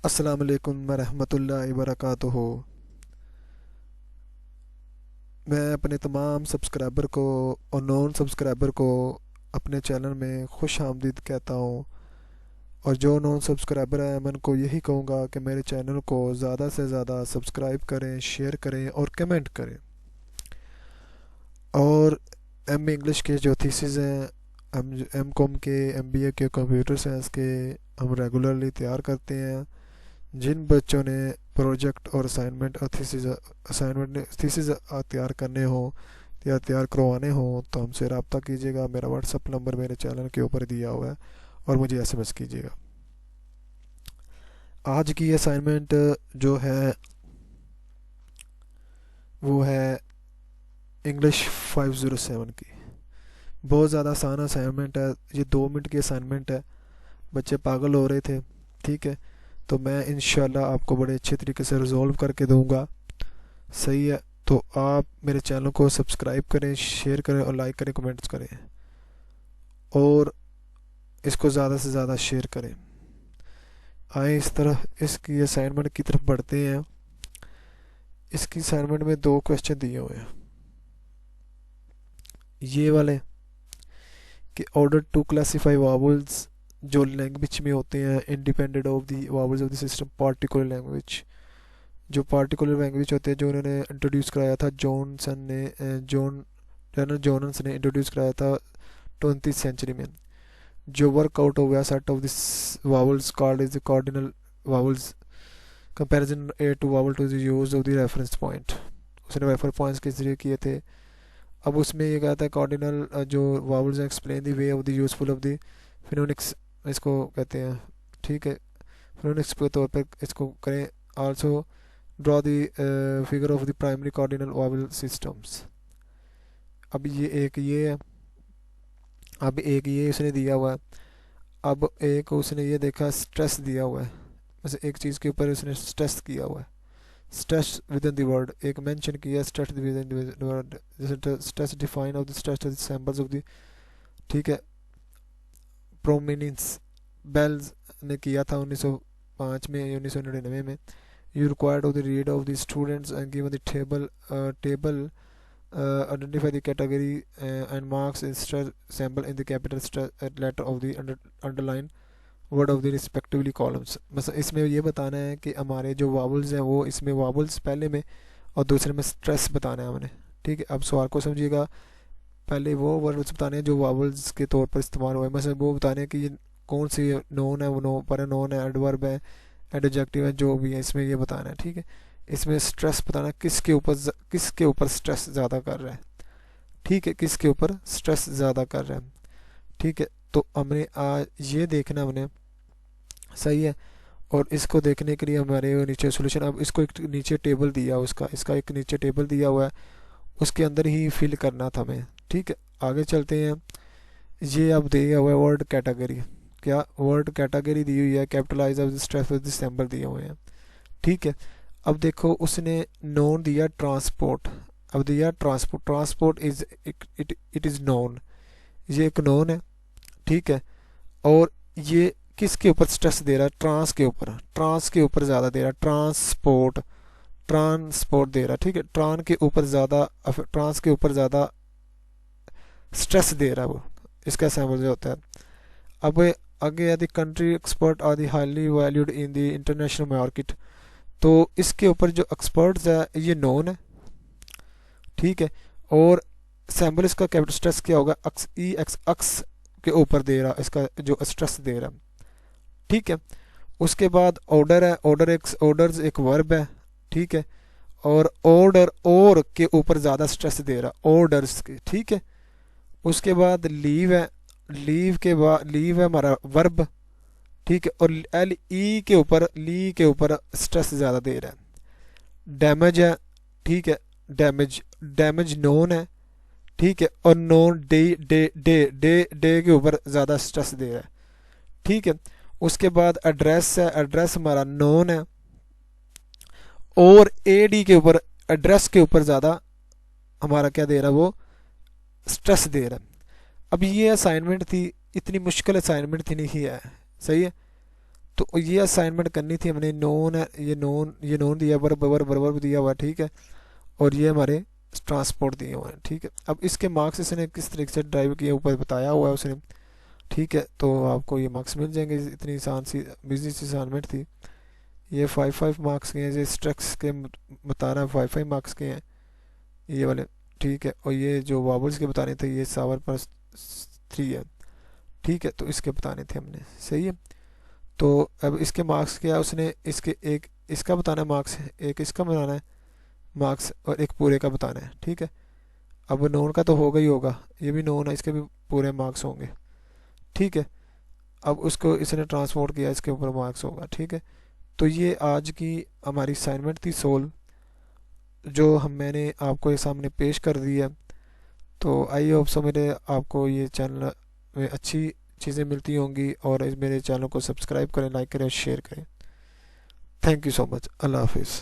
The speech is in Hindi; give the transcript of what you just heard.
अस्सलाम वालेकुम रहमतुल्लाहि वबरकातुहू। मैं अपने तमाम सब्सक्राइबर को और नॉन सब्सक्राइबर को अपने चैनल में खुश आमदीद कहता हूँ, और जो नॉन सब्सक्राइबर हैं मैं उनको यही कहूँगा कि मेरे चैनल को ज़्यादा से ज़्यादा सब्सक्राइब करें, शेयर करें और कमेंट करें। और एम इंग्लिश के जो थीसिस हैं, एम कॉम के, MBA के, कंप्यूटर साइंस के हम रेगुलरली तैयार करते हैं। जिन बच्चों ने प्रोजेक्ट और असाइनमेंट और थीसिस तैयार करने हो या तैयार करवाने हो तो हमसे रब्ता कीजिएगा। मेरा व्हाट्सअप नंबर मेरे चैनल के ऊपर दिया हुआ है और मुझे SMS कीजिएगा। आज की असाइनमेंट जो है वो है इंग्लिश 507 की। बहुत ज़्यादा आसान असाइनमेंट है, ये 2 मिनट की असाइनमेंट है। बच्चे पागल हो रहे थे, ठीक है, तो मैं इंशाल्लाह आपको बड़े अच्छे तरीके से रिजॉल्व करके दूंगा। सही है, तो आप मेरे चैनल को सब्सक्राइब करें, शेयर करें और लाइक करें, कमेंट्स करें और इसको ज़्यादा से ज़्यादा शेयर करें। आए इस तरह इसकी असाइनमेंट की तरफ बढ़ते हैं। इसकी असाइनमेंट में 2 क्वेश्चन दिए हुए हैं, ये वाले कि ऑर्डर टू क्लासीफाई वावल्स जो लैंग्वेज में होते हैं independent of the vowels of the system particular language. जो पार्टिकुलर लैंग्वेज होते हैं जो उन्होंने इंट्रोड्यूस कराया था जॉन जॉनस ने इंट्रोड्यूस कराया था 20th सेंचुरी में। जो वर्कआउट हो गया set of this vowels called is the cardinal vowels comparison a to vowel to the use of the reference point. उसने रेफर पॉइंट्स के जरिए किए थे। अब उसमें ये कहता है कार्डिनल जो vowels explain the way of the useful of the phonemics, इसको कहते हैं, ठीक है, फिनोनिक्स के तौर पर इसको करें। Also draw the figure of the primary cardinal vowel systems. अब ये एक ये है, अब एक ये उसने दिया हुआ है। अब एक उसने ये देखा स्ट्रेस दिया हुआ है, बस एक चीज़ के ऊपर उसने स्ट्रेस किया हुआ है, stress within the word एक मेंशन किया, stress within the word, जैसे stress define of the stress of the samples of the, ठीक है, प्रोमिनेंस बेल्स ने किया था 1905 में या 1999 में। You required of the read of the students and given the table identify the category and marks in stress sample in the capital stress letter of the underline word of the respectively columns। बस इसमें ये बताना है कि हमारे जो वावल्स हैं वो इसमें वावल्स पहले में और दूसरे में स्ट्रेस बताना है हमने, ठीक है। अब सवाल को समझिएगा, पहले वो वर्ड्स बताने हैं जो वावल्स के तौर पर इस्तेमाल हुए, मतलब वो बताने हैं कि ये कौन सी नोन है, वो नो पर नोन है, एडवर्ब है, एडजेक्टिव है, जो भी है इसमें ये बताना है, ठीक है। इसमें स्ट्रेस बताना किसके ऊपर स्ट्रेस ज़्यादा कर रहा है, ठीक है, किसके ऊपर स्ट्रेस ज़्यादा कर रहा है, ठीक है। तो हमने आज ये देखना हमने, सही है। और इसको देखने के लिए हमारे नीचे सॉल्यूशन, अब इसको एक नीचे टेबल दिया इसका एक नीचे टेबल दिया हुआ है, उसके अंदर ही फिल करना था हमें, ठीक है। आगे चलते हैं। ये अब दिया हुआ है वर्ड कैटेगरी, क्या वर्ड कैटेगरी दी हुई है, capitalise of the stress of the sample दिए हुए हैं, ठीक है। अब देखो उसने नोन दिया ट्रांसपोर्ट, अब दिया transport is it is known, ये एक नोन है, ठीक है। और ये किसके ऊपर स्ट्रेस दे रहा है, ट्रांस के ऊपर ज़्यादा दे रहा है, ट्रांसपोर्ट दे रहा है, ठीक है। ट्रांस के ऊपर ज़्यादा स्ट्रेस दे रहा है वो, इसका सैंपल जो होता है। अब आगे the country expert are the highly valued in the international market, तो इसके ऊपर जो एक्सपर्ट्स है ये नोन है, ठीक है। और सैंपल इसका कैपिटल स्ट्रेस क्या होगा, एक्स के ऊपर दे रहा, इसका जो स्ट्रेस दे रहा, ठीक है। उसके बाद ऑर्डर है, ऑर्डर्स एक वर्ब है, ठीक है। और ऑर्डर और के ऊपर ज़्यादा स्ट्रेस दे रहा, ऑर्डर्स के, ठीक है। उसके बाद लीव है, लीव है हमारा वर्ब, ठीक है। और ली के ऊपर स्ट्रेस ज़्यादा दे रहा है। डैमेज है, ठीक है, डैमेज नोन है, ठीक है। और नोन डे के ऊपर ज़्यादा स्ट्रेस दे रहा है, ठीक है। उसके बाद एड्रेस है, एड्रेस हमारा नोन है और AD के ऊपर एड्रेस के ऊपर ज़्यादा हमारा क्या दे रहा है, वो स्ट्रेस दे रहा है। अब ये असाइनमेंट थी, इतनी मुश्किल असाइनमेंट थी नहीं है, सही है। तो ये असाइनमेंट करनी थी हमने, नोन है, ये नोन दिया, बराबर दिया हुआ, ठीक है। और ये हमारे ट्रांसपोर्ट दिए हुए हैं, ठीक है। अब इसके मार्क्स इसने किस तरीके से ड्राइव किए ऊपर बताया हुआ है उसने, ठीक है। तो आपको ये मार्क्स मिल जाएंगे। इतनी आसान सी बिजनेस असाइनमेंट थी। ये 5 5 मार्क्स के हैं, ये स्ट्रक्स के बता रहा है 5 5 मार्क्स के हैं ये वाले, ठीक है। और ये जो वाबल्स के बताने थे ये सावर पर 3 है, ठीक है। तो इसके बताने थे हमने, सही है। तो अब इसके मार्क्स क्या है, उसने इसके एक इसका बताना है मार्क्स, एक इसका बनाना है मार्क्स, और एक पूरे का बताना है, ठीक है। अब नोन का तो होगा ही होगा, ये भी नोन है, इसके भी पूरे मार्क्स होंगे, ठीक है। अब उसको इसने ट्रांसपोर्ट किया, इसके ऊपर मार्क्स होगा, ठीक है। तो ये आज की हमारी असाइनमेंट थी सोल्व, जो मैंने आपको ये सामने पेश कर दी है। तो आई होप सो मेरे आपको ये चैनल में अच्छी चीज़ें मिलती होंगी, और इस मेरे चैनल को सब्सक्राइब करें, लाइक करें, शेयर करें। Thank you so much. अल्लाह हाफिज़।